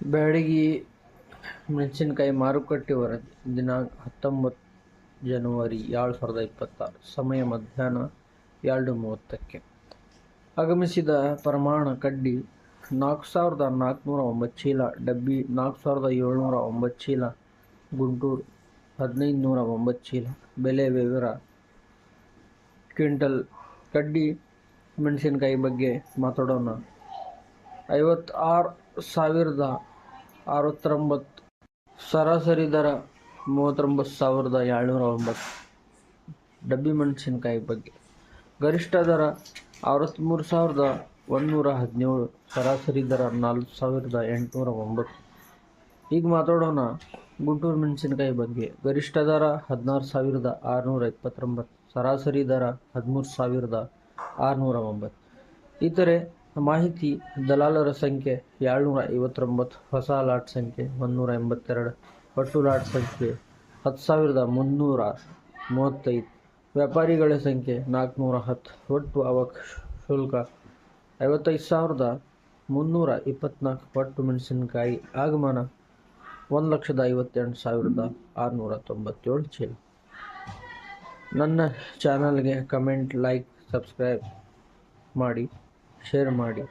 ಬ್ಯಾಡಗಿ ಮೆಣಸಿನಕಾಯಿ ಮಾರುಕಟ್ಟೆ ವರದಿ ದಿನಾಂಕ 19 ಜನವರಿ 2026 ಸಮಯ ಮಧ್ಯಾಹ್ನ 2:30ಕ್ಕೆ ಆಗಮಿಸಿದ ಪ್ರಮಾಣ ಕಡ್ಡಿ 4,409 ಚೀಲ, ಡಬ್ಬಿ 4,709 ಚೀಲ, ಗುಂಟೂರು 1,509 ಚೀಲ. ಬೆಲೆ ವಿವರ ಕ್ವಿಂಟಲ್ ಕಡ್ಡಿ ಮೆಣಸಿನಕಾಯಿ ಬಗ್ಗೆ ಮಾತಾಡೋಣ. 56,069, ಸರಾಸರಿ ದರ 39,709. ಡಬ್ಬಿ ಮೆಣಸಿನಕಾಯಿ ಬಗ್ಗೆ ಗರಿಷ್ಠ ದರ 63,117, ಸರಾಸರಿ ದರ 4,809. ಈಗ ಮಾತಾಡೋಣ ಗುಂಟೂರು ಮೆಣಸಿನಕಾಯಿ ಬಗ್ಗೆ. ಗರಿಷ್ಠ ದರ 16,629, ಸರಾಸರಿ ದರ 13,609. ಇತರೆ ಮಾಹಿತಿ ದಲಾಲರ ಸಂಖ್ಯೆ 759, ಹೊಸ ಲಾಟ್ ಸಂಖ್ಯೆ 182, ಒಟ್ಟು ಲಾಟ್ ಸಂಖ್ಯೆ 10,335, ವ್ಯಾಪಾರಿಗಳ ಸಂಖ್ಯೆ 410. ಒಟ್ಟು ಅವಕ ಶುಲ್ಕ 55,324. ಒಟ್ಟು ಮೆಣಸಿನಕಾಯಿ ಆಗಮನ 1,58,697 ಚೀಲ. ನನ್ನ ಚಾನಲ್ಗೆ ಕಮೆಂಟ್, ಲೈಕ್, ಸಬ್ಸ್ಕ್ರೈಬ್ ಮಾಡಿ, ಶೇರ್ ಮಾಡಿ.